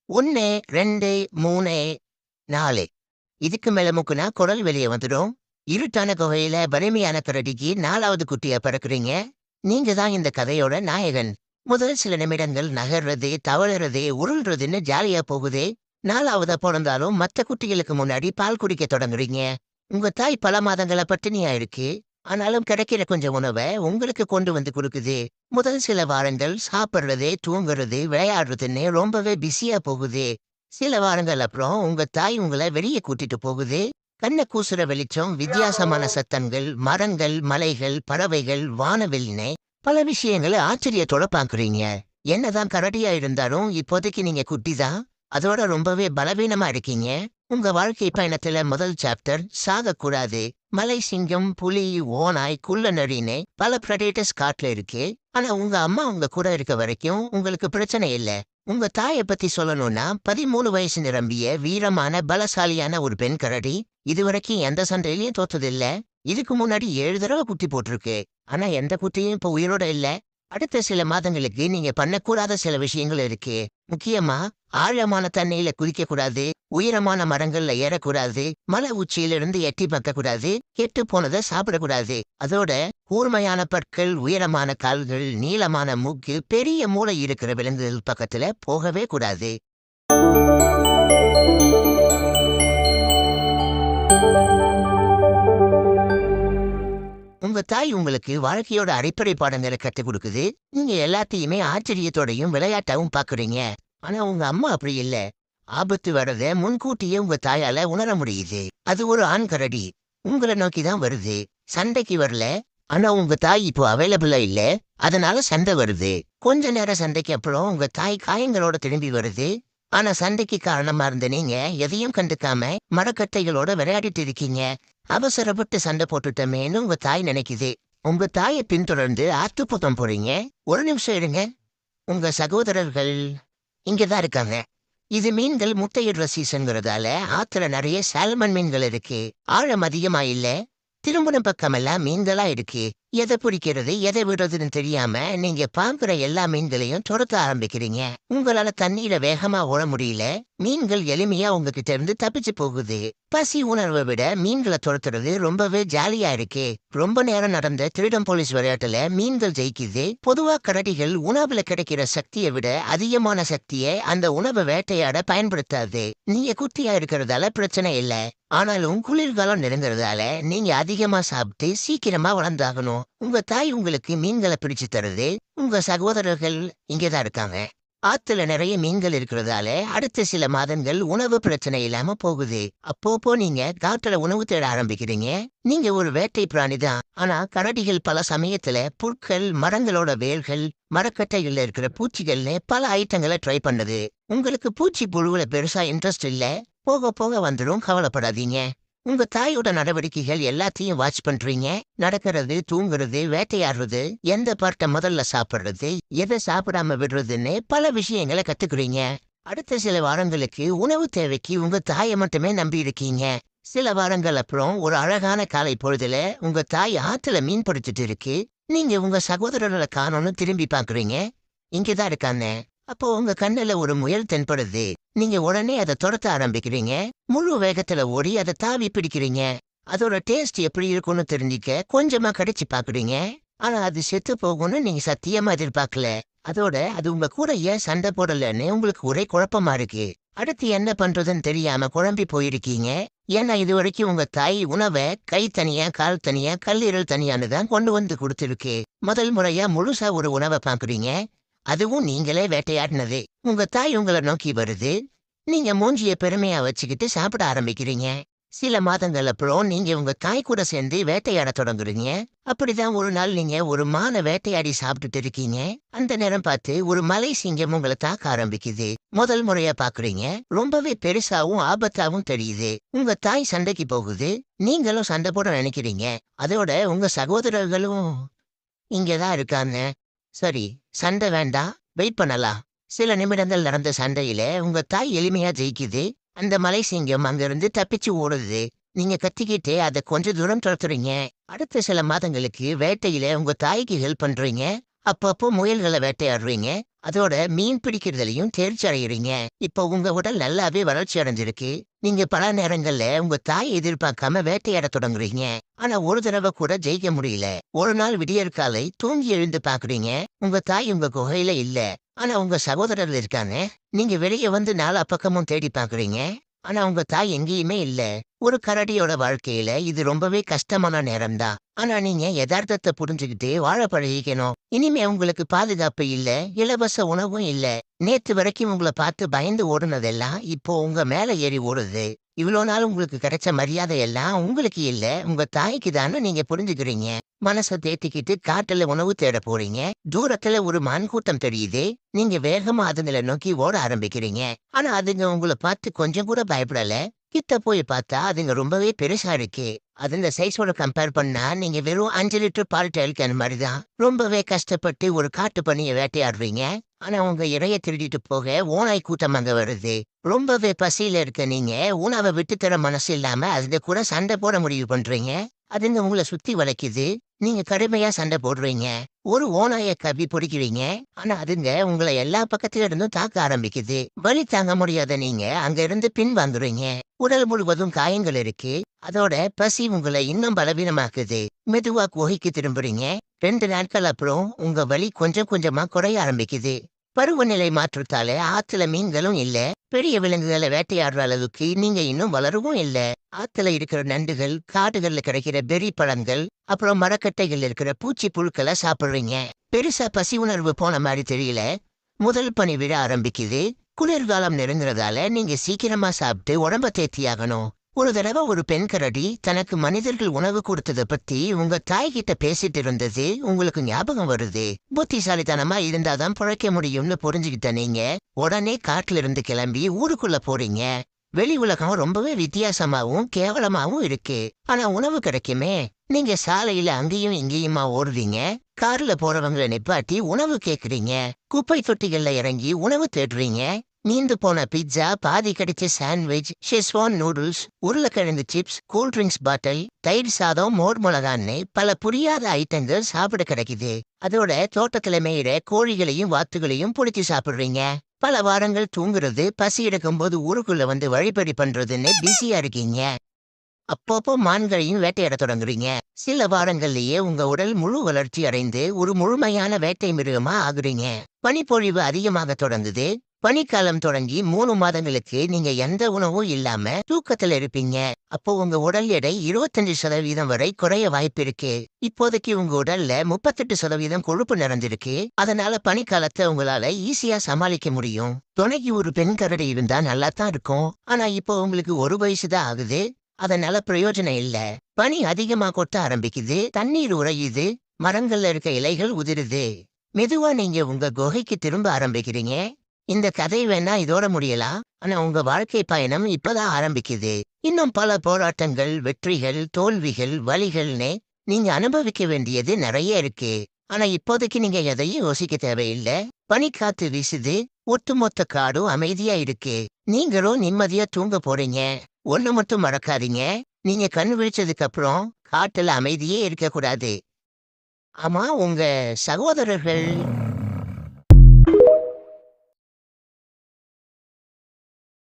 1, 2, 3, 4 இதுக்கு மேல முக்குனா குரல் வெளிய வந்துடும். இருட்டான குகையில வலிமையான கரடிக்கு 4வது குட்டியா பிறக்குறீங்க. நீங்க தான் இந்த கதையோட நாயகன். முதல் சில நிமிடங்கள் நகர்றது, தவழுறது, உருள்றதுன்னு ஜாலியா போகுது. 4வதா பொறந்தாலும் மத்த குட்டிகளுக்கு முன்னாடி பால் குடிக்க தொடங்குறீங்க. உங்க தாய் பல மாதங்களா பட்டினியா இருக்கு. ஆனாலும் கிடைக்கிற கொஞ்சம் உணவ உங்களுக்கு கொண்டு வந்து குடுக்குது. முதல் சில வாரங்கள் சாப்பிடுறது, தூங்குறது, விளையாடுறதுன்னு ரொம்பவே பிஸியா போகுது. சில வாரங்கள் அப்புறம் உங்க தாய் உங்கள வெளிய கூட்டிட்டு போகுது. கண்ண கூசுற வெளிச்சம், வித்தியாசமான சத்தங்கள், மரங்கள், மலைகள், பறவைகள், வானவில்னு பல விஷயங்கள ஆச்சரியத்தோட பாக்குறீங்க. என்னதான் கரடியா இருந்தாலும் இப்போதைக்கு நீங்க குட்டிதான். அதோட ரொம்பவே பலவீனமா இருக்கீங்க. உங்க வாழ்க்கை பயணத்துல முதல் சாப்டர் சாகக்கூடாது. மலை சிங்கம், புலி, ஓநாய், குள்ள நரின்னு பல பிரெடேட்டர்ஸ் காட்டுல இருக்கு. ஆனா உங்க அம்மா உங்க கூட இருக்க வரைக்கும் உங்களுக்கு பிரச்சனை இல்ல. உங்க தாய பத்தி சொல்லணும்னா 13 வயசு நிரம்பிய வீரமான பலசாலியான ஒரு பெண் கரடி. இதுவரைக்கும் எந்த சண்டையிலயும் தோத்ததில்ல. இதுக்கு முன்னாடி 7 தடவை குட்டி போட்டிருக்கு. ஆனா எந்த குட்டியும் இப்ப உயிரோட இல்ல. அடுத்த சில மாதங்களுக்கு நீங்க பண்ணக்கூடாத சில விஷயங்கள் இருக்கு. முக்கியமா ஆழமான தண்ணியில குதிக்க கூடாது, உயரமான மரங்கள்ல ஏறக்கூடாது, மலை உச்சியிலிருந்து எட்டி பார்க்க கூடாது, கெட்டு போனதை சாப்பிடக்கூடாது. அதோட கூர்மையான பற்கள், உயரமான கால்கள், நீளமான மூக்கு, பெரிய மூளை இருக்கிற விலங்குகள் பக்கத்துல போகவே கூடாது. உங்க தாய் உங்களுக்கு வாழ்க்கையோட அடிப்படை பாடங்களை கத்துக் கொடுக்குது. நீங்க எல்லாத்தையுமே ஆச்சரியத்தோடையும் விளையாட்டாவும் பாக்குறீங்க. ஆனா உங்க அம்மா அப்படி இல்ல. ஆபத்து வர்றத முன்கூட்டியே உங்க தாயால உணர முடியுது. அது ஒரு ஆண் கரடி. உங்களை நோக்கி தான் வருது. சண்டைக்கு வரல. ஆனா உங்க தாய் இப்போ அவைலபிளா இல்ல. அதனால சண்டை வருது. கொஞ்ச நேரம் சண்டைக்கு அப்புறம் உங்க தாய் காயங்களோட திரும்பி வருது. ஆனா சண்டைக்கு காரணமா இருந்த நீங்க எதையும் கண்டுக்காம மரக்கட்டைகளோட விளையாடிட்டு இருக்கீங்க. அவசரப்பட்டு சண்டை போட்டுட்டமேன்னு உங்க தாய் நினைக்குது. உங்க தாயை பின்தொடர்ந்து ஆத்துப்பக்கம் போறீங்க. ஒரு நிமிஷம் இருங்க. உங்க சகோதரர்கள் இங்கதான் இருக்காங்க. இது மீன்கள் முட்டையிடுற சீசன்கிறதால ஆத்துல நிறைய சால்மன் மீன்கள் இருக்கு. ஆழம் அதிகமா இல்ல. திரும்புன பக்கமெல்லாம் மீன்களா இருக்கு. எதை பிடிக்கிறது எதை விடுறதுன்னு தெரியாம நீங்க பாக்குற எல்லா மீன்களையும் துரத்த ஆரம்பிக்கிறீங்க. உங்களால தண்ணீர வேகமா ஓட முடியல. மீன்கள் எளிமையா உங்ககிட்ட இருந்து தப்பிச்சு போகுது. பசி உணர்வை விட மீன்களை துரத்துறது ரொம்பவே ஜாலியா இருக்கு. ரொம்ப நேரம் நடந்த திருடம் போலீஸ் விளையாட்டுல மீன்கள் ஜெயிக்குது. பொதுவா கரடிகள் உணவுல கிடைக்கிற சக்தியை விட அதிகமான சக்தியை அந்த உணவை வேட்டையாட பயன்படுத்தாது. நீங்க குட்டியா இருக்கிறதால பிரச்சனை இல்ல. ஆனாலும் குளிர்காலம் நெருங்குறதால நீங்க அதிகமா சாப்பிட்டு சீக்கிரமா வளர்ந்தாகணும். உங்க தாய் உங்களுக்கு மீன்களை பிடிச்சு தருது. உங்க சகோதரர்கள் இங்கதான் இருக்காங்க. ஆத்துல நிறைய மீன்கள் இருக்கிறதால அடுத்த சில மாதங்கள் உணவு பிரச்சனை இல்லாம போகுது. அப்போப்போ நீங்க காட்டுல உணவு தேட ஆரம்பிக்கிறீங்க. நீங்க ஒரு வேட்டை பிராணி தான். ஆனா கரடிகள் பல சமயத்துல புற்கள், மரங்களோட வேர்கள், மரக்கட்டைகள்ல இருக்கிற பூச்சிகள்னு பல ஐட்டங்களை ட்ரை பண்ணுது. உங்களுக்கு பூச்சி புழுவுல பெருசா இன்ட்ரெஸ்ட் இல்ல. போக போக வந்துடும், கவலைப்படாதீங்க. உங்க தாயோட நடவடிக்கைகள் எல்லாத்தையும் வாட்ச் பண்றீங்க. நடக்கிறது, தூங்குறது, வேட்டையாடுறது, எந்த பார்ட்ட முதல்ல சாப்பிடுறது, எதை சாப்பிடாம விடுறதுன்னு பல விஷயங்களை கத்துக்கிறீங்க. அடுத்த சில வாரங்களுக்கு உணவு தேவைக்கு உங்க தாயை மட்டுமே நம்பி இருக்கீங்க. சில வாரங்கள் அப்புறம் ஒரு அழகான காலை பொழுதுல உங்க தாய் ஆத்துல மீன் பிடிச்சிட்டு இருக்கு. நீங்க உங்க சகோதரர்களை காணோம்னு திரும்பி பாக்குறீங்க. இங்கதான் இருக்காங்க. அப்போ உங்க கண்ணுல ஒரு முயல் தென்படுது. நீங்க உடனே அதை துரத்த ஆரம்பிக்கிறீங்க. முழு வேகத்துல ஓடி அதை தாவி பிடிக்கிறீங்க. அதோட டேஸ்ட் எப்படி இருக்கும்னு தெரிஞ்சுக்க கொஞ்சமா கடிச்சு பாக்குறீங்க. ஆனா அது செத்து போகும்னு நீங்க சத்தியமா எதிர்பார்க்கல. அதோட அது உங்க கூட ஏன் சண்டை போடலன்னு உங்களுக்கு ஒரே குழப்பமா இருக்கு. அடுத்து என்ன பண்றதுன்னு தெரியாம குழம்பி போயிருக்கீங்க. ஏன்னா இது வரைக்கும் உங்க தாய் உணவை கை தனியா, கால் தனியா, கல்லீரல் தனியான்னு தான் கொண்டு வந்து கொடுத்துருக்கு. முதல் முறையா முழுசா ஒரு உணவை பாக்குறீங்க. அதுவும் நீங்களே வேட்டையாடினது. உங்க தாய் உங்களை நோக்கி வருது. நீங்க மூஞ்சிய பெருமையா வச்சுக்கிட்டு சாப்பிட ஆரம்பிக்கிறீங்க. சில மாதங்கள் அப்புறம் நீங்க உங்க தாய் கூட சேர்ந்து வேட்டையாட தொடங்குறீங்க. அப்படிதான் ஒரு நாள் நீங்க ஒரு மானை வேட்டையாடி சாப்பிட்டுட்டு இருக்கீங்க. அந்த நேரம் பார்த்து ஒரு மலை சிங்கம் உங்களை தாக்க ஆரம்பிக்குது. முதல் முறையா பாக்குறீங்க. ரொம்பவே பெருசாவும் ஆபத்தாவும் தெரியுது. உங்க தாய் சண்டைக்கு போகுது. நீங்களும் சண்டை போட நினைக்கிறீங்க. அதோட உங்க சகோதரர்களும் இங்கதான் இருக்காங்க. சரி, சண்டை வேண்டாம், வெயிட் பண்ணலாம். சில நிமிடங்கள் நடந்த சண்டையில உங்க தாய் எளிமையா ஜெயிக்குது. அந்த மலை சிங்கம் அங்கிருந்து தப்பிச்சு ஓடுது. நீங்க கத்திக்கிட்டே அதை கொஞ்ச தூரம் துரத்துறீங்க. அடுத்த சில மாதங்களுக்கு வேட்டையில உங்க தாய்க்கு ஹெல்ப் பண்றீங்க. அப்பப்போ முயல்களை வேட்டையாடுறீங்க. அதோட மீன் பிடிக்கிறதுலயும் தேர்ச்சி அடைகிறீங்க. இப்போ உங்க உடல் நல்லாவே வளர்ச்சி அடைஞ்சிருக்கு. நீங்க பல நேரங்கள்ல உங்க தாய் எதிர்பார்க்காம வேட்டையாட தொடங்குறீங்க. ஆனா ஒரு தடவை கூட ஜெயிக்க முடியல. ஒரு நாள் விடியற்காலை தூங்கி எழுந்து பாக்குறீங்க. உங்க தாய் உங்க குகையில இல்ல. ஆனா உங்க சகோதரர் இருக்காங்க. நீங்க வெளியே வந்து நாலா பக்கமும் தேடி பாக்குறீங்க. ஆனா உங்க தாய் எங்கேயுமே இல்ல. ஒரு கரடியோட வாழ்க்கையில இது ரொம்பவே கஷ்டமான நேரம்தான். ஆனா நீங்க யதார்த்தத்தை புரிஞ்சுக்கிட்டு வாழ பழகிக்கணும். இனிமே உங்களுக்கு பாதுகாப்பு இல்ல, இலவச உணவும் இல்ல. நேத்து வரைக்கும் உங்கள பார்த்து பயந்து ஓடுனதெல்லாம் இப்போ உங்க மேல ஏறி ஓடுது. இவ்வளோ நாள் உங்களுக்கு கிடைச்ச மரியாதை எல்லாம் உங்களுக்கு இல்ல, உங்க தாய்க்கு தான்னு நீங்க புரிஞ்சுக்கிறீங்க. மனச தேத்திக்கிட்டு காட்டுல உணவு தேட போறீங்க. தூரத்துல ஒரு மான் கூட்டம் தெரியுது. நீங்க வேகமா அதுங்கள நோக்கி ஓட ஆரம்பிக்கிறீங்க. ஆனா அதுங்க உங்கள பார்த்து கொஞ்சம் கூட பயப்படல. கிட்ட போய் பார்த்தா அதுங்க ரொம்பவே பெருசா இருக்கு. அதுங்க சைஸோட கம்பேர் பண்ணா நீங்க வெறும் 5 லிட்டர் பால் கேன் மாதிரிதான். ரொம்பவே கஷ்டப்பட்டு ஒரு காட்டு பன்னிய வேட்டையாடுறீங்க. ஆனா உங்க இரைய திருடிட்டு போக ஓநாய் கூட்டம் அங்க வருது. ரொம்பவே பசியில இருக்க நீங்க உணவை விட்டு தர மனசு இல்லாம அதுங்க கூட சண்டை போட முடிவு பண்றீங்க. அதுங்க உங்களை சுத்தி வளைக்குது. நீங்க கடுமையா சண்டை போடுறீங்க. ஒரு ஓநாய கவ்வி பொறிக்கிறீங்க. ஆனா அதுங்க உங்களை எல்லா பக்கத்துல இருந்தும் தாக்க ஆரம்பிக்குது. வலி தாங்க முடியாத நீங்க அங்க இருந்து பின் வாங்குறீங்க. உடல் முழுவதும் காயங்கள் இருக்கு. அதோட பசி உங்களை இன்னும் பலவீனமாக்குது. மெதுவா குகைக்கு திரும்புறீங்க. 2 நாட்கள் அப்புறம் உங்க வலி கொஞ்சம் கொஞ்சமா குறைய ஆரம்பிக்குது. பருவநிலை மாற்றத்தால ஆத்துல மீன்களும் இல்ல. பெரிய விலங்குகளை வேட்டையாடுற அளவுக்கு நீங்க இன்னும் வளரவும் இல்ல. ஆத்துல இருக்கிற நண்டுகள், காடுகள்ல கிடைக்கிற பெரி பழங்கள், அப்புறம் மரக்கட்டைகள் இருக்கிற பூச்சி புழுக்களை சாப்பிடுறீங்க. பெருசா பசி உணர்வு போன மாதிரி தெரியல. முதல் பனி விழ ஆரம்பிக்குது. குளிர்காலம் நெருங்குறதால நீங்க சீக்கிரமா சாப்பிட்டு உடம்ப தேத்தியாகணும். ஒரு தடவை ஒரு பெண் கரடி தனக்கு மனிதர்கள் உணவு கொடுத்தத பத்தி உங்க தாய்கிட்ட பேசிட்டு இருந்தது உங்களுக்கு ஞாபகம் வருது. புத்திசாலித்தனமா இருந்தாதான் பிழைக்க முடியும்னு புரிஞ்சுக்கிட்ட நீங்க உடனே காட்டுல இருந்து கிளம்பி ஊருக்குள்ள போறீங்க. வெளி உலகம் ரொம்பவே வித்தியாசமாவும் கேவலமாவும் இருக்கு. ஆனா உணவு கிடைக்குமே. நீங்க சாலையில அங்கேயும் இங்கேயுமா ஓடுறீங்க. கார்ல போறவங்களை நிப்பாட்டி உணவு கேக்குறீங்க. குப்பை தொட்டிகள்ல இறங்கி உணவு தேடுறீங்க. மீந்து போன பிட்சா, பாதி கடிச்ச சாண்ட்விச், ஷெஸ்வான் நூடுல்ஸ், உருளைக்கிழங்கு சிப்ஸ், கூல்ட்ரிங்க்ஸ் பாட்டில், தயிர் சாதம், மோர் மிளகான்னு பல புரியாத ஐட்டங்கள் சாப்பிட கிடைக்குது. அதோட தோட்டத்துல மேயிற கோழிகளையும் வாத்துகளையும் பிடிச்சி சாப்பிடுறீங்க. பல வாரங்கள் தூங்குறது, பசி எடுக்கும்போது ஊருக்குள்ள வந்து வழிபறி பண்றதுன்னு பிஸியா இருக்கீங்க. அப்பப்போ மான்களையும் வேட்டையாட தொடங்குறீங்க. சில வாரங்கள்லயே உங்க உடல் முழு வளர்ச்சி அடைந்து ஒரு முழுமையான வேட்டை மிருகமா ஆகுறீங்க. பனிப்பொழிவு அதிகமாக தொடங்குது. பனிக்காலம் தொடங்கி 3 மாதங்களுக்கு நீங்க எந்த உணவும் இல்லாம தூக்கத்துல இருப்பீங்க. அப்போ உங்க உடல் எடை 25% வரை குறைய வாய்ப்பு இருக்கு. இப்போதைக்கு உங்க உடல்ல 38% கொழுப்பு நிறைஞ்சிருக்கு. அதனால பனிக்காலத்தை உங்களால ஈஸியா சமாளிக்க முடியும். துணைக்கு ஒரு பெண் கரடி இருந்தா நல்லா தான் இருக்கும். ஆனா இப்போ உங்களுக்கு 1 வயசுதான் ஆகுது. அதனால பிரயோஜனம் இல்ல. பனி அதிகமா கொட்ட ஆரம்பிக்குது. தண்ணீர் உறையுது. மரங்கள்ல இருக்க இலைகள் உதிருது. மெதுவா நீங்க உங்க குகைக்கு திரும்ப ஆரம்பிக்கிறீங்க. இந்த கதை வேணா இதோட முடியலாம். ஆனா உங்க வாழ்க்கை பயணம் இப்பதான் ஆரம்பிக்குது. இன்னும் பல போராட்டங்கள், வெற்றிகள், தோல்விகள், வலிகள்னு நீங்க அனுபவிக்க வேண்டியது நிறைய இருக்கு. ஆனா இப்போதைக்கு நீங்க எதையும் யோசிக்க தேவையில்லை. பனிக்காத்து வீசுது. ஒட்டுமொத்த காடும் அமைதியா இருக்கு. நீங்களும் நிம்மதியா தூங்க போறீங்க. ஒண்ணு மட்டும் மறக்காதீங்க. நீங்க கண் விழிச்சதுக்கு அப்புறம் காட்டுல அமைதியே இருக்கக்கூடாது. ஆமா, உங்க சகோதரர்கள்